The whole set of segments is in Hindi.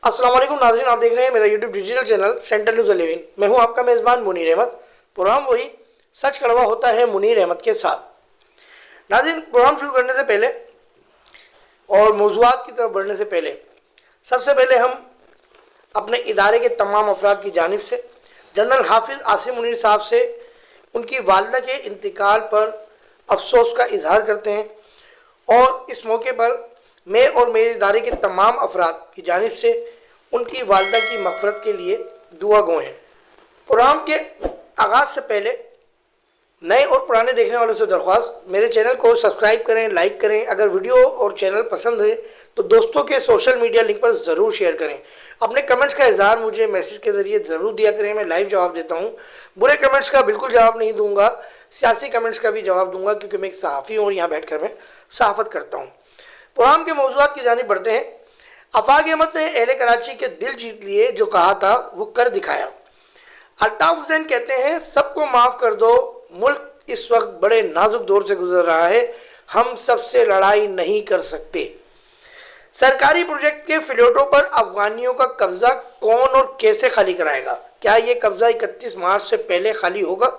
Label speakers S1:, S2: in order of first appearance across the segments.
S1: अस्सलाम वालेकुम नाज़रीन, आप देख रहे हैं मेरा YouTube digital channel central news 11। मैं हूं आपका मेज़बान मुनीर अहमद। प्रोग्राम वही सच कड़वा होता है मुनीर अहमद के साथ। नाज़रीन, प्रोग्राम शुरू करने से पहले और मौज़ूआत की तरफ बढ़ने से पहले सबसे पहले हम अपने इदारे के तमाम अफराद की जानिब से जनरल हाफिज़ आसिम मुनीर साहब से उनकी वालदा के इंतकाल पर अफसोस का इजहार करते हैं और इस मौके पर मैं और मेरे इदारे के तमाम अफराद की जानिब से उनकी वालदा की मग़फ़िरत के लिए दुआ गो हैं। प्रोग्राम के आगाज़ से पहले नए और पुराने देखने वालों से दरख्वास्त, मेरे चैनल को सब्सक्राइब करें, लाइक करें। अगर वीडियो और चैनल पसंद है तो दोस्तों के सोशल मीडिया लिंक पर ज़रूर शेयर करें। अपने कमेंट्स का इज़हार मुझे मैसेज के ज़रिए ज़रूर दिया करें, मैं लाइव जवाब देता हूँ। बुरे कमेंट्स का बिल्कुल जवाब नहीं दूंगा, सियासी कमेंट्स का भी जवाब दूंगा, क्योंकि मैं एक सहाफ़ी हूँ और यहाँ बैठ कर मैं सहाफ़त करता हूँ। प्रोग्राम के मौज़ूआत की जानिब बढ़ते हैं। आफाक अहमद ने अहले कराची के दिल जीत लिए, जो कहा था वो कर दिखाया। अल्ताफ़ हुसैन कहते हैं सबको माफ़ कर दो, मुल्क इस वक्त बड़े नाजुक दौर से गुजर रहा है, हम सबसे लड़ाई नहीं कर सकते। सरकारी प्रोजेक्ट के फ्लैटों पर अफगानियों का कब्जा कौन और कैसे खाली कराएगा? क्या ये कब्जा 31 मार्च से पहले खाली होगा?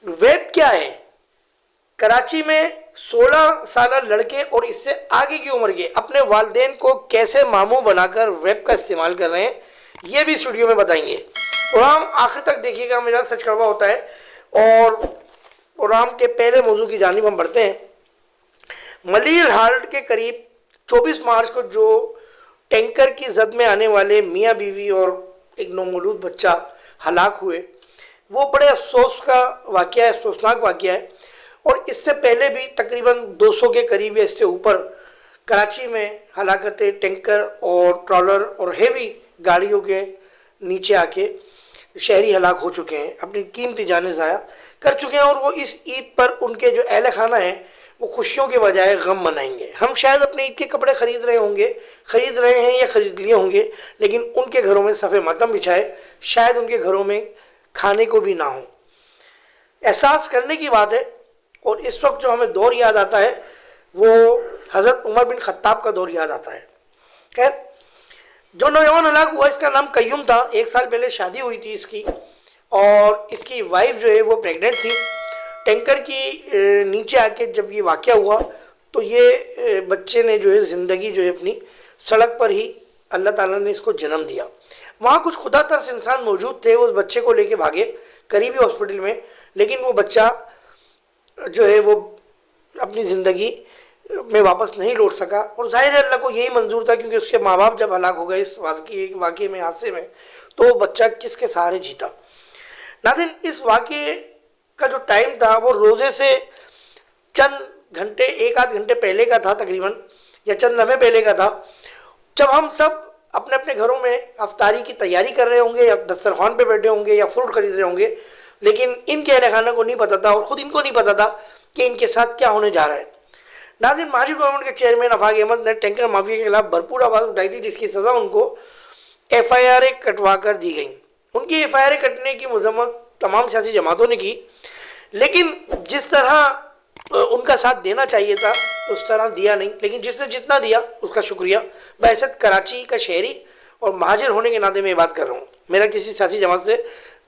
S1: वेब क्या है? कराची में 16 साल लड़के और इससे आगे की उम्र के अपने वालिदैन को कैसे मामू बनाकर वेब का इस्तेमाल कर रहे हैं, ये भी इस वीडियो में बताएंगे। प्रोग्राम आखिर तक देखिएगा, मेरा सच कड़वा होता है। और प्रोग्राम के पहले मौजू की जानिब हम बढ़ते हैं। मलिर हाल्ट के करीब 24 मार्च को जो टैंकर की जद में आने वाले मियाँ बीवी और एक नौमौलूद बच्चा हलाक हुए, वो बड़े अफसोस का वाक़या है, अफसोसनाक वाक़या है। और इससे पहले भी तकरीबन 200 के करीब या इससे ऊपर कराची में हलाकतें टैंकर और ट्रॉलर और हेवी गाड़ियों के नीचे आके शहरी हलाक हो चुके हैं, अपनी कीमती जानें ज़ाया कर चुके हैं। और वो इस ईद पर उनके जो अहल खाना हैं वो खुशियों के बजाय गम मनाएंगे। हम शायद अपने ईद के कपड़े खरीद रहे होंगे, खरीद रहे हैं या ख़रीद लिए होंगे, लेकिन उनके घरों में सफ़े मातम बिछाए शायद उनके घरों में खाने को भी ना हो। एहसास करने की बात है। और इस वक्त जो हमें दौर याद आता है वो हज़रत उमर बिन ख़त्ताब का दौर याद आता है। खैर, जो नौजवान हलाक हुआ इसका नाम कय्यूम था। 1 साल पहले शादी हुई थी इसकी और इसकी वाइफ जो है वो प्रेग्नेंट थी। टैंकर की नीचे आके जब ये वाक़या हुआ तो ये बच्चे ने जो है ज़िंदगी जो है अपनी सड़क पर ही अल्लाह ताला ने इसको जन्म दिया। वहाँ कुछ खुदा तरस इंसान मौजूद थे, वो उस बच्चे को लेके भागे करीबी हॉस्पिटल में, लेकिन वो बच्चा जो है वो अपनी ज़िंदगी में वापस नहीं लौट सका। और ज़ाहिर है अल्लाह को यही मंजूर था, क्योंकि उसके माँ बाप जब हलाक हो गए इस वाक़े में, हादसे में, तो वो बच्चा किसके सहारे जीता। नाज़रीन, इस वाक़े का जो टाइम था वो रोज़े से चंद घंटे, 1 आध घंटे पहले का था तकरीबन, या चंद लम्हे पहले का था, जब हम सब अपने अपने घरों में अफ्तारी की तैयारी कर रहे होंगे या दस्तरखान पे बैठे होंगे या फ्रूट खरीद रहे होंगे। लेकिन इनके अहले खाना को नहीं पता था और ख़ुद इनको नहीं पता था कि इनके साथ क्या होने जा रहा है। नाज़रीन, माजी गवर्नमेंट के चेयरमैन आफाक अहमद ने टैंकर माफिया के खिलाफ भरपूर आवाज़ उठाई थी, जिसकी सज़ा उनको FIR कटवा कर दी गई। उनकी FIR कटने की मजम्मत तमाम सियासी जमातों ने की, लेकिन जिस तरह उनका साथ देना चाहिए था उस तरह दिया नहीं। लेकिन जिसने जितना दिया उसका शुक्रिया। बहसत कराची का शहरी और महाजिर होने के नाते मैं बात कर रहा हूँ। मेरा किसी सियासी जमात से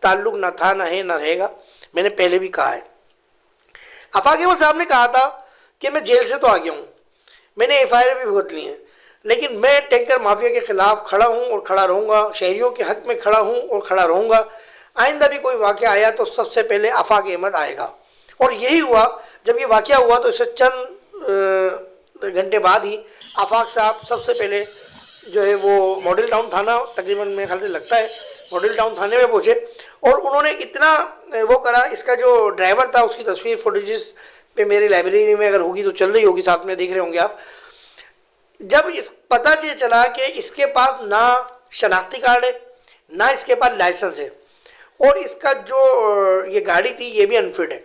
S1: ताल्लुक़ ना था, ना है, ना रहेगा। मैंने पहले भी कहा है। आफाक अहमद साहब ने कहा था कि मैं जेल से तो आ गया हूँ, मैंने FIR भी भुगत ली हैं, लेकिन मैं टैंकर माफिया के ख़िलाफ़ खड़ा हूँ और खड़ा रहूँगा, शहरियों के हक़ में खड़ा हूँ और खड़ा रहूँगा। आइंदा भी कोई वाक़या आया तो सबसे पहले आफाक अहमद आएगा। और यही हुआ। जब ये वाक़या हुआ तो इससे चंद घंटे बाद ही आफाक साहब सबसे पहले जो है वो मॉडल टाउन थाना, तकरीबन मेरे ख्याल से लगता है मॉडल टाउन थाने में पहुँचे और उन्होंने इतना वो करा। इसका जो ड्राइवर था उसकी तस्वीर फुटेजेस पे मेरी लाइब्रेरी में अगर होगी तो चल रही होगी, साथ में देख रहे होंगे आप। जब इस पता चला कि इसके पास ना शनाख्ती कार्ड है, ना इसके पास लाइसेंस है और इसका जो ये गाड़ी थी ये भी अनफिट है,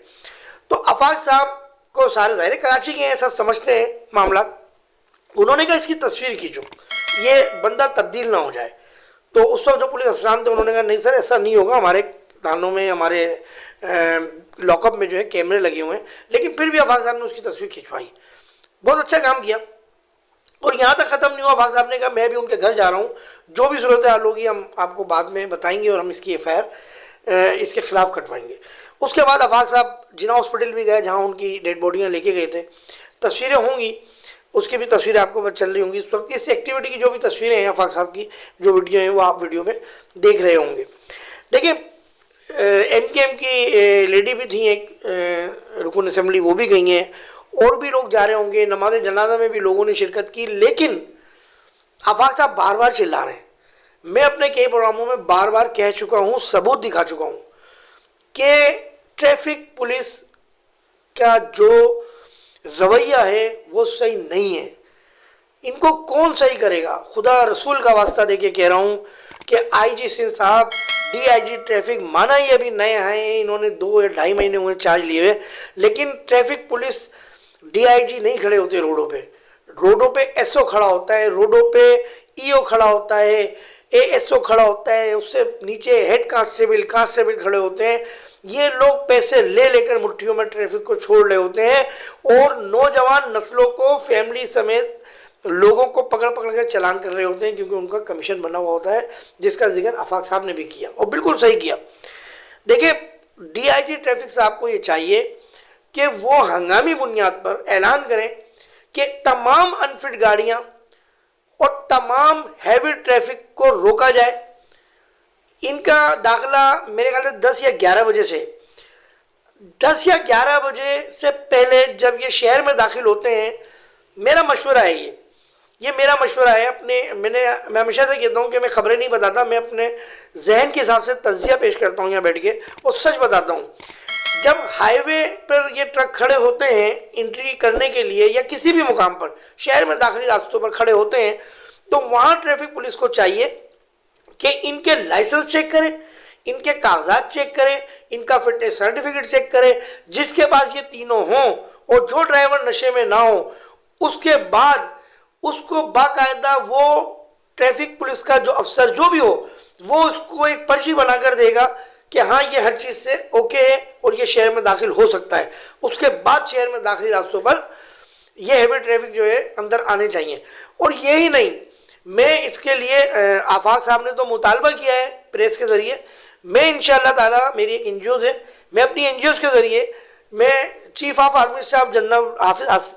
S1: तो आफाक साहब को सारे ज़ाहिर कराची के हैं, सब समझते हैं मामला। उन्होंने कहा इसकी तस्वीर खींचो, ये बंदा तब्दील ना हो जाए। तो उस वक्त जो पुलिस अफसरान थे उन्होंने कहा नहीं सर ऐसा नहीं होगा, हमारे थानों में, हमारे लॉकअप में जो है कैमरे लगे हुए हैं। लेकिन फिर भी आफाक साहब ने उसकी तस्वीर खिंचवाई, बहुत अच्छा काम किया। और यहाँ तक ख़त्म नहीं हुआ, आफाक साहब ने कहा मैं भी उनके घर जा रहा हूँ, जो भी सूरत हाल होगी हम आपको बाद में बताएंगे और हम इसकी FIR इसके खिलाफ कटवाएंगे। उसके बाद आफाक साहब जिना हॉस्पिटल भी गए जहाँ उनकी डेड बॉडियाँ लेके गए थे। तस्वीरें होंगी, उसकी भी तस्वीरें आपको चल रही होंगी इस वक्त। इस एक्टिविटी की जो भी तस्वीरें हैं आफाक साहब की, जो वीडियो हैं वो आप वीडियो में देख रहे होंगे। देखिए MKM की लेडी भी थी एक रुकन असेंबली, वो भी गई हैं, और भी लोग जा रहे होंगे। नमाज जनाजा में भी लोगों ने शिरकत की, लेकिन आफाक साहब बार बार चिल्ला रहे हैं। मैं अपने कई प्रोग्रामों में बार बार कह चुका हूँ, सबूत दिखा चुका हूँ कि ट्रैफिक पुलिस का जो रवैया है वो सही नहीं है। इनको कौन सही करेगा, खुदा रसूल का वास्ता देके कह रहा हूँ कि IG सिंह साहब, DIG ट्रैफिक, माना ही अभी नए हैं, इन्होंने 2 या 2.5 महीने हुए चार्ज लिए हुए, लेकिन ट्रैफिक पुलिस DIG नहीं खड़े होते रोडों पे। रोडों पे SO खड़ा होता है, रोडों पे EO खड़ा होता है, ASO खड़ा होता है, उससे नीचे हेड कांस्टेबल खड़े होते हैं। ये लोग पैसे ले लेकर मुट्ठियों में ट्रैफिक को छोड़ रहे होते हैं और नौजवान नस्लों को, फैमिली समेत लोगों को पकड़ पकड़ कर चालान कर रहे होते हैं, क्योंकि उनका कमीशन बना हुआ होता है, जिसका जिक्र आफाक साहब ने भी किया और बिल्कुल सही किया। देखिए DIG ट्रैफिक साहब को ये चाहिए कि वो हंगामी बुनियाद पर ऐलान करें कि तमाम अनफिट गाड़ियां और तमाम हैवी ट्रैफिक को रोका जाए। इनका दाखिला मेरे ख्याल से 10 या 11 बजे से 10 या 11 बजे से पहले जब ये शहर में दाखिल होते हैं, मेरा मशवरा है ये मेरा मशवरा है। मैं हमेशा से कहता हूँ कि मैं खबरें नहीं बताता, मैं अपने जहन के हिसाब से तज्जिया पेश करता हूँ यहाँ बैठ के और सच बताता हूँ। जब हाईवे पर ये ट्रक खड़े होते हैं एंट्री करने के लिए या किसी भी मुकाम पर शहर में दाखिली रास्तों पर खड़े होते हैं, तो वहाँ ट्रैफिक पुलिस को चाहिए कि इनके लाइसेंस चेक करें, इनके कागजात चेक करें, इनका फिटनेस सर्टिफिकेट चेक करें। जिसके पास ये तीनों हों और जो ड्राइवर नशे में ना हो, उसके बाद उसको बाकायदा वो ट्रैफिक पुलिस का जो अफसर जो भी हो, वो उसको एक पर्ची बनाकर देगा कि हाँ ये हर चीज़ से ओके है और ये शहर में दाखिल हो सकता है। उसके बाद शहर में दाखिली रास्तों पर ये हैवी ट्रैफिक जो है अंदर आने चाहिए। और यही नहीं, मैं इसके लिए आफाक साहब ने तो मुतालबा किया है प्रेस के ज़रिए। मैं इंशाअल्लाह ताला, मेरी एक NGOs है, मैं अपनी NGOs के ज़रिए मैं chief of army staff general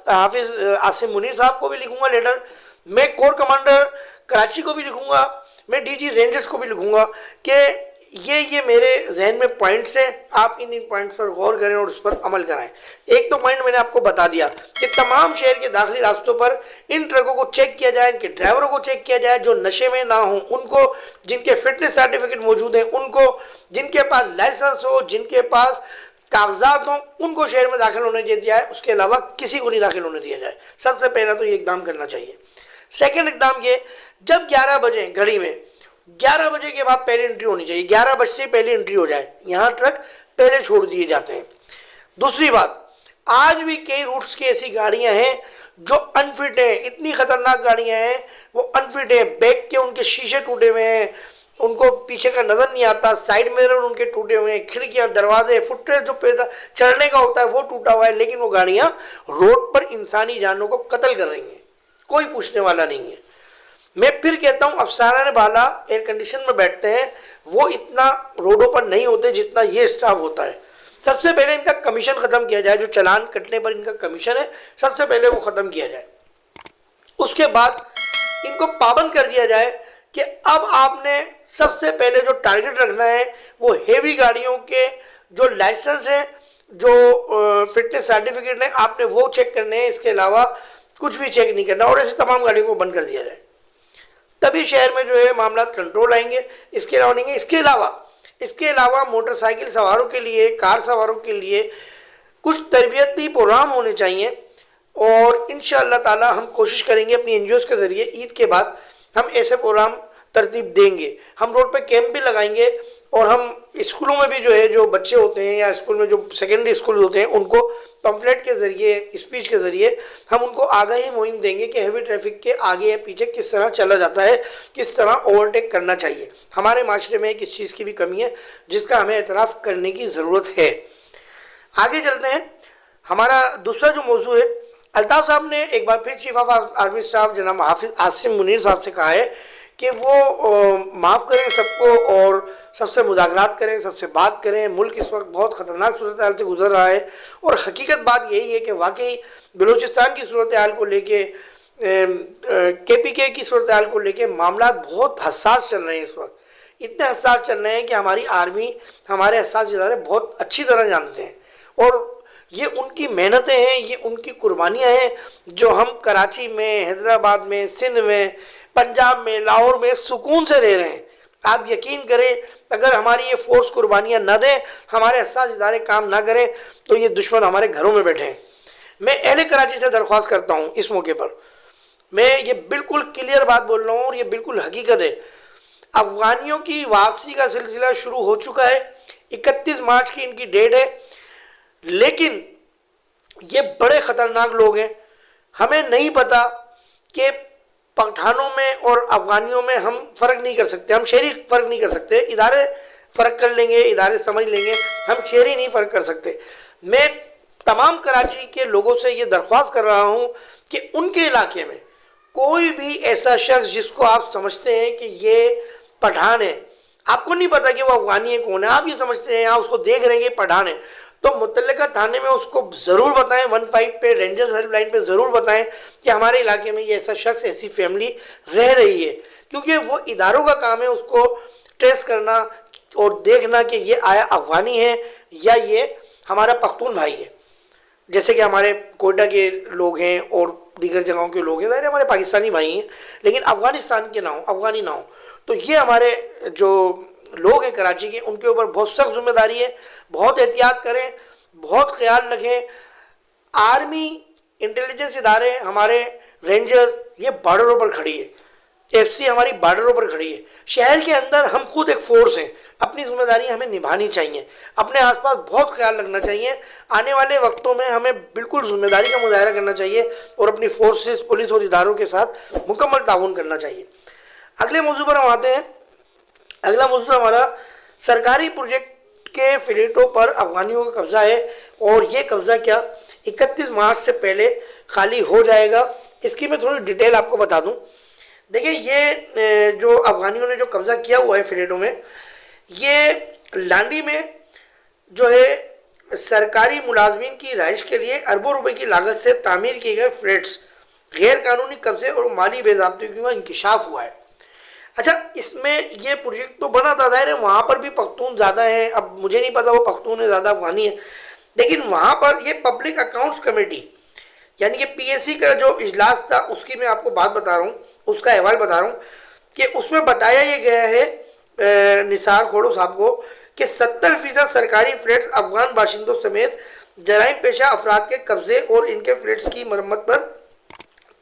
S1: Hafiz Asim Munir साहब को भी लिखूंगा लेटर, मैं कोर कमांडर कराची को भी लिखूंगा, मैं DG रेंजर्स को भी लिखूंगा कि ये मेरे जहन में पॉइंट्स हैं, आप इन पॉइंट्स पर गौर करें और उस पर अमल कराएं। एक तो पॉइंट मैंने आपको बता दिया कि तमाम शहर के दाखिली रास्तों पर इन ट्रकों को चेक किया जाए, इनके ड्राइवरों को चेक किया जाए, जो नशे में ना हो उनको, जिनके फिटनेस सर्टिफिकेट मौजूद हैं उनको, जिनके पास लाइसेंस हो, जिनके पास कागजात हों, उनको शहर में दाखिल होने दिया जाए। उसके अलावा किसी को नहीं दाखिल होने दिया जाए। सबसे पहला तो ये इकदाम करना चाहिए। सेकेंड इकदाम ये, जब 11 बजे घड़ी में 11 बजे के बाद पहले एंट्री होनी चाहिए, 11 बजे से पहले एंट्री हो जाए, यहाँ ट्रक पहले छोड़ दिए जाते हैं। दूसरी बात, आज भी कई रूट्स की ऐसी गाड़ियां हैं जो अनफिट हैं, इतनी खतरनाक गाड़ियां हैं वो अनफिट है, बैक के उनके शीशे टूटे हुए हैं, उनको पीछे का नजर नहीं आता, साइड मिरर उनके टूटे हुए हैं, खिड़कियां, दरवाजे, फुटरेस्ट जो पैदा चढ़ने का होता है वो टूटा हुआ है, लेकिन वो गाड़ियां रोड पर इंसानी जानों को कत्ल कर रही हैं, कोई पूछने वाला नहीं है। मैं फिर कहता हूँ, अफसरान बाला एयर कंडीशन में बैठते हैं, वो इतना रोडों पर नहीं होते जितना ये स्टाफ होता है। सबसे पहले इनका कमीशन खत्म किया जाए, जो चालान कटने पर इनका कमीशन है सबसे पहले वो खत्म किया जाए। उसके बाद इनको पाबंद कर दिया जाए कि अब आपने सबसे पहले जो टारगेट रखना है वो हेवी गाड़ियों के जो लाइसेंस है, जो फिटनेस सर्टिफिकेट है, आपने वो चेक करने हैं। इसके अलावा कुछ भी चेक नहीं करना और ऐसी तमाम गाड़ियों को बंद कर दिया जाए, तभी शहर में जो है मामला कंट्रोल आएंगे। इसके अलावा नहीं है। इसके अलावा मोटरसाइकिल सवारों के लिए, कार सवारों के लिए कुछ तरबियती प्रोग्राम होने चाहिए और इंशाअल्लाह ताला हम कोशिश करेंगे अपनी NGOs के ज़रिए ईद के बाद हम ऐसे प्रोग्राम तरतीब देंगे। हम रोड पे कैंप भी लगाएंगे और हम स्कूलों में भी जो है, जो बच्चे होते हैं या स्कूल में जो सेकेंडरी स्कूल होते हैं, उनको पम्फलेट के ज़रिए, स्पीच के ज़रिए हम उनको आगाही मुहिम देंगे कि हैवी ट्रैफिक के आगे या पीछे किस तरह चला जाता है, किस तरह ओवरटेक करना चाहिए। हमारे माशरे में किस चीज़ की भी कमी है जिसका हमें एतराफ़ करने की ज़रूरत है। आगे चलते हैं। हमारा दूसरा जो मौजू है, अल्ताफ साहब ने एक बार फिर चीफ ऑफ आर्मी स्टाफ जनाब हाफिज आसिम मुनीर साहब से कहा है कि वो माफ़ करें सबको और सबसे मुज़ाकरात करें, सबसे बात करें। मुल्क इस वक्त बहुत ख़तरनाक सूरत हाल से गुजर रहा है और हकीकत बात यही है कि वाकई बलूचिस्तान की सूरत हाल को लेके, KPK की सूरत हाल को लेके मामला बहुत हसास चल रहे हैं। इस वक्त इतने हसास चल रहे हैं कि हमारी आर्मी, हमारे हसास इदारे बहुत अच्छी तरह जानते हैं और ये उनकी मेहनतें हैं, ये उनकी कुर्बानियाँ हैं जो हम कराची में, हैदराबाद में, सिंध में, पंजाब में, लाहौर में सुकून से रह रहे हैं। आप यकीन करें, अगर हमारी ये फोर्स कुर्बानियाँ न दें, हमारे हसास इदारे काम ना करें, तो ये दुश्मन हमारे घरों में बैठे हैं। मैं अहले कराची से दरख्वास्त करता हूँ इस मौके पर, मैं ये बिल्कुल क्लियर बात बोल रहा हूँ और ये बिल्कुल हकीकत है। अफगानियों की वापसी का सिलसिला शुरू हो चुका है, 31 मार्च की इनकी डेट है, लेकिन ये बड़े ख़तरनाक लोग हैं। हमें नहीं पता कि पठानों में और अफगानियों में हम फ़र्क नहीं कर सकते, हम शहरी फ़र्क नहीं कर सकते। इदारे फ़र्क कर लेंगे, इदारे समझ लेंगे, हम शहरी नहीं फ़र्क कर सकते। मैं तमाम कराची के लोगों से ये दरख्वास्त कर रहा हूँ कि उनके इलाके में कोई भी ऐसा शख्स जिसको आप समझते हैं कि ये पठान है, आपको नहीं पता कि वो अफगानी है कौन है, आप ये समझते हैं, आप उसको देख रहे हैं कि पठान है, तो मुतल्लिका थाने में उसको ज़रूर बताएं, 15 पे रेंजर्स हेल्पलाइन पे ज़रूर बताएं कि हमारे इलाके में ये ऐसा शख्स, ऐसी फैमिली रह रही है। क्योंकि वो इदारों का काम है उसको ट्रेस करना और देखना कि ये आया अफगानी है या ये हमारा पख्तून भाई है। जैसे कि हमारे कोयटा के लोग हैं और दीगर जगहों के लोग हैं, ज़ाहिर हमारे पाकिस्तानी भाई हैं, लेकिन अफ़गानिस्तान के ना हो, अफ़गानी ना हो। तो ये हमारे जो लोग हैं कराची के, उनके ऊपर बहुत सख्त जिम्मेदारी है। बहुत एहतियात करें, बहुत ख्याल रखें। आर्मी, इंटेलिजेंस इदारे, हमारे रेंजर्स, ये बॉर्डरों पर खड़ी है, FC हमारी बॉर्डरों पर खड़ी है। शहर के अंदर हम खुद एक फोर्स हैं, अपनी जिम्मेदारी हमें निभानी चाहिए, अपने आसपास बहुत ख्याल रखना चाहिए। आने वाले वक्तों में हमें बिल्कुल जिम्मेदारी का मुजाहरा करना चाहिए और अपनी फोर्सेस, पुलिस और इदारों के साथ मुकम्मल ताउन करना चाहिए। अगले मौजू पर हम आते हैं। अगला मौजू हमारा सरकारी प्रोजेक्ट के फ्लैटों पर अफगानियों का कब्जा है और ये कब्जा क्या 31 मार्च से पहले खाली हो जाएगा, इसकी मैं थोड़ी डिटेल आपको बता दूं। देखिए, ये जो अफगानियों ने जो कब्जा किया हुआ है फ्लैटों में, ये लांडी में जो है सरकारी मुलाजमीन की रिहाइश के लिए अरबों रुपए की लागत से तामीर किए गए फ्लैट्स गैर कानूनी कब्जे और माली बेज़ाब्तगी का इंकशाफ हुआ है। अच्छा, इसमें ये प्रोजेक्ट तो बना था, ज़ाहिर है वहाँ पर भी पख्तून ज़्यादा है। अब मुझे नहीं पता वो पख्तून है ज़्यादा अफगानी है, लेकिन वहाँ पर ये पब्लिक अकाउंट्स कमेटी यानी कि PAC का जो इजलास था उसकी मैं आपको बात बता रहा हूँ, उसका अहवाल बता रहा हूँ कि उसमें बताया ये गया है निसार खोड़ो साहब को कि 70% सरकारी फ्लैट्स अफगान बाशिंदों समेत जराइम पेशा अफराद के कब्जे और इनके फ्लैट्स की मरम्मत पर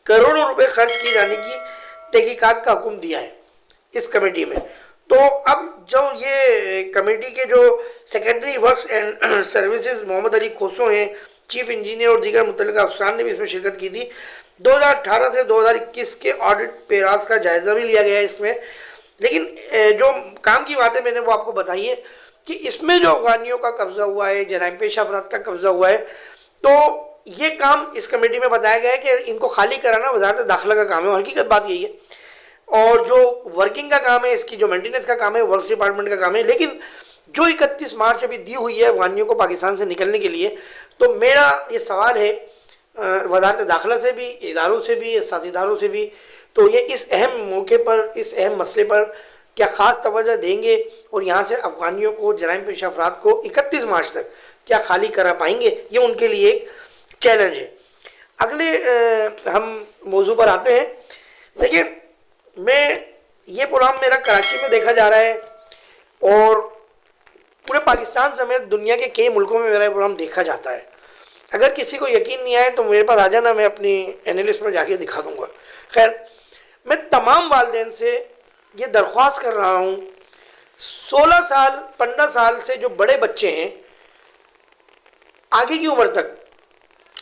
S1: करोड़ों रुपए खर्च किए जाने की तहकीकात का हुक्म दिया है इस कमेटी में। तो अब जो ये कमेटी के जो secretary works and services Mohammad Ali Khoso हैं, चीफ इंजीनियर और दीगर मुतल्लिका अफसरान ने भी इसमें शिरकत की थी। 2018 से 2021 के ऑडिट पेरास का जायजा भी लिया गया है इसमें। लेकिन जो काम की बात है मैंने वो आपको बताई है कि इसमें जो अफगानियों का कब्जा हुआ है, जराइम पेशा अफराद का कब्जा हुआ है, तो ये काम इस कमेटी में बताया गया है कि इनको खाली कराना वजारत दाखिला का काम है। हकीकत बात यही है। और जो वर्किंग का काम है, इसकी जो मेंटेनेंस का काम है, वर्क्स डिपार्टमेंट का काम है। लेकिन जो 31 मार्च अभी दी हुई है अफगानियों को पाकिस्तान से निकलने के लिए, तो मेरा ये सवाल है वजारत दाखिला से भी, इदारों से भी, साथीदारों से भी, तो ये इस अहम मौके पर, इस अहम मसले पर क्या ख़ास तवज्जो देंगे और यहाँ से अफगानियों को, जराइम पेशा अफराद को 31 मार्च तक क्या खाली करा पाएंगे, ये उनके लिए एक चैलेंज है। अगले हम मौजू पर आते हैं। देखिए, ये प्रोग्राम मेरा कराची में देखा जा रहा है और पूरे पाकिस्तान समेत दुनिया के कई मुल्कों में मेरा प्रोग्राम देखा जाता है। अगर किसी को यकीन नहीं आए तो मेरे पास आ जाना, मैं अपनी एनालिस्ट में जाके दिखा दूंगा। खैर, मैं तमाम वालिदैन से ये दरख्वास्त कर रहा हूँ, 16 साल 15 साल से जो बड़े बच्चे हैं आगे की उम्र तक,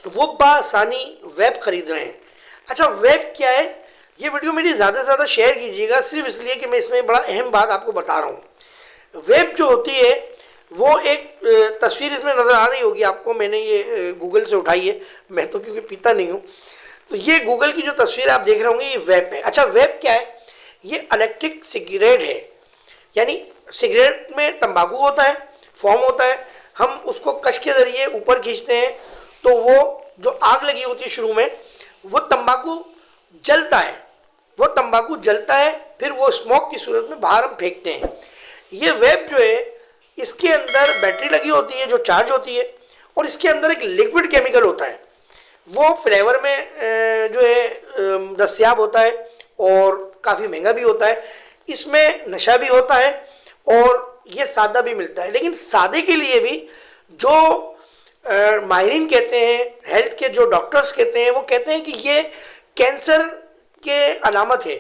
S1: वो बासानी वेब खरीद रहे हैं। अच्छा, वेब क्या है? ये वीडियो मेरी ज़्यादा से ज़्यादा शेयर कीजिएगा, सिर्फ इसलिए कि मैं इसमें बड़ा अहम बात आपको बता रहा हूँ। वेब जो होती है, वो एक तस्वीर इसमें नज़र आ रही होगी आपको, मैंने ये गूगल से उठाई है, मैं तो क्योंकि पीता नहीं हूँ। तो ये गूगल की जो तस्वीर आप देख रहे होंगे ये वेप है। अच्छा, वेप क्या है? ये इलेक्ट्रिक सिगरेट है, यानी सिगरेट में तंबाकू होता है, फॉर्म होता है, हम उसको कश के ज़रिए ऊपर खींचते हैं तो वो जो आग लगी होती है शुरू में, वो तंबाकू जलता है, वो तंबाकू जलता है, फिर वो स्मोक की सूरत में बाहर हम फेंकते हैं। ये वेप जो है इसके अंदर बैटरी लगी होती है जो चार्ज होती है, और इसके अंदर एक लिक्विड केमिकल होता है, वो फ्लेवर में जो है दस्तयाब होता है और काफ़ी महंगा भी होता है। इसमें नशा भी होता है और ये सादा भी मिलता है। लेकिन सादे के लिए भी जो माहिरीन कहते हैं, हेल्थ के जो डॉक्टर्स कहते हैं, वो कहते हैं कि ये कैंसर के अलामत है,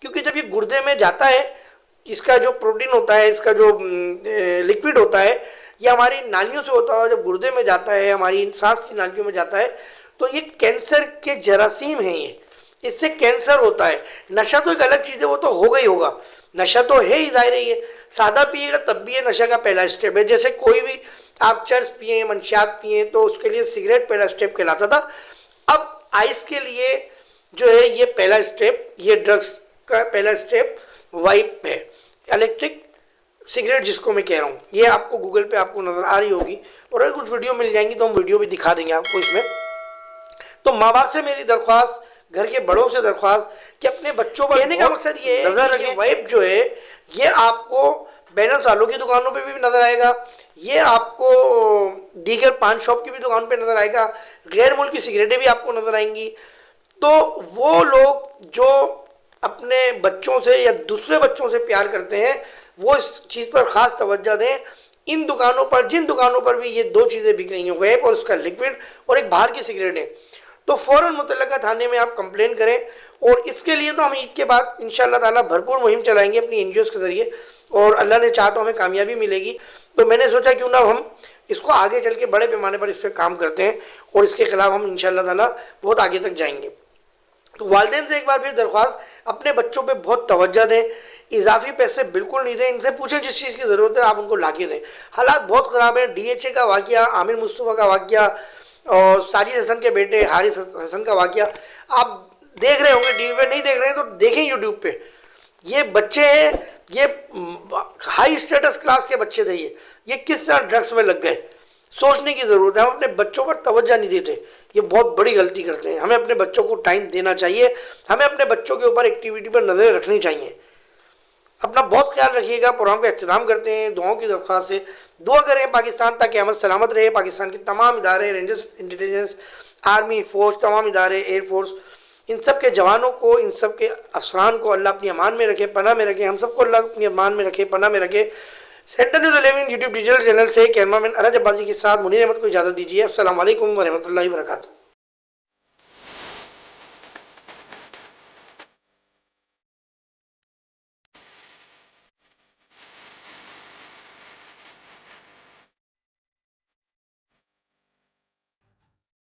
S1: क्योंकि जब ये गुर्दे में जाता है, इसका जो प्रोटीन होता है, इसका जो लिक्विड होता है, ये हमारी नालियों से होता है, जब गुर्दे में जाता है, हमारी सांस की नालियों में जाता है, तो ये कैंसर के जरासीम हैं, ये इससे कैंसर होता है। नशा तो एक अलग चीज़ है, वो तो होगा ही होगा, नशा तो है ही, जाहिर है। ये सादा पिएगा तब भी ये नशा का पहला स्टेप है। जैसे कोई भी आप चर्च पिए, मंशियात पिए, तो उसके लिए सिगरेट पहला स्टेप कहलाता था। अब आइस के लिए जो है ये पहला स्टेप, ये ड्रग्स का पहला स्टेप वाइप है, इलेक्ट्रिक सिगरेट जिसको मैं कह रहा हूँ। ये आपको गूगल पे आपको नज़र आ रही होगी, और अगर कुछ वीडियो मिल जाएंगी तो हम वीडियो भी दिखा देंगे आपको इसमें। तो माँ बाप से मेरी दरख्वास्त, घर के बड़ों से दरख्वास्त कि अपने बच्चों पर कहने का मकसद ये है कि वाइप जो है ये आपको बैनर सालों की दुकानों पे भी नज़र आएगा, ये आपको दीगर पान शॉप की भी दुकान पे नज़र आएगा, गैर मुल्की सिगरेटें भी आपको नज़र आएंगी। तो वो लोग जो अपने बच्चों से या दूसरे बच्चों से प्यार करते हैं, वो इस चीज़ पर ख़ास तवज्जो दें। इन दुकानों पर, जिन दुकानों पर भी ये दो चीज़ें बिक रही हैं, वेप और उसका लिक्विड, और एक बाहर की सिगरेटें, तो फ़ौरन मुतल्लिका थाने में आप कंप्लेन करें। और इसके लिए तो हम ईद के बाद इंशाअल्लाह ताला भरपूर मुहिम चलाएंगे अपनी NGOs के ज़रिए, और अल्लाह ने चाहा तो हमें कामयाबी मिलेगी। तो मैंने सोचा क्यों ना हम इसको आगे चल के बड़े पैमाने पर इस पर काम करते हैं, और इसके ख़िलाफ़ हम इंशाअल्लाह ताला बहुत आगे तक जाएंगे। तो वालिदैन से एक बार फिर दरख्वास्त, अपने बच्चों पे बहुत तवज्जो दें, इजाफी पैसे बिल्कुल नहीं दें, इनसे पूछें जिस चीज़ की ज़रूरत है आप उनको ला के दें। हालात बहुत ख़राब है। DHA का वाक़या, आमिर मुस्तफ़ा का वाक़या, और साजिद हसन के बेटे हारिस हसन का वाक़या आप देख रहे होंगे, टीवी पे नहीं देख रहे हैं तो देखें यूट्यूब पे। ये बच्चे हैं, ये हाई स्टेटस क्लास के बच्चे थे, ये किस तरह ड्रग्स में लग गए, सोचने की ज़रूरत है। हम अपने बच्चों पर तवज्जो नहीं देते, ये बहुत बड़ी गलती करते हैं। हमें अपने बच्चों को टाइम देना चाहिए, हमें अपने बच्चों के ऊपर एक्टिविटी पर नज़र रखनी चाहिए। अपना बहुत ख्याल रखिएगा। प्रोग्राम का इख्तिताम करते हैं दुआओं की दरख्वास्त से। दुआ करें पाकिस्तान ताकि अमन सलामत रहे, पाकिस्तान के तमाम इदारे, रेंजर्स, इंटेलिजेंस, आर्मी, फौज, तमाम इदारे, एयरफोर्स, इन सब के जवानों को, इन सब के अफसरान को अल्लाह अपनी अमान में रखे, पनाह में रखे। हम सबको अल्लाह अपनी अमान में रखे, पनाह में रखे। Central news 11 YouTube digital channel से कैमरामैन अरज अब्बासी के साथ मुनीर अहमद को इजाज़त दीजिए। अस्सलाम वालेकुम व रहमतुल्लाहि व बरकातुहू।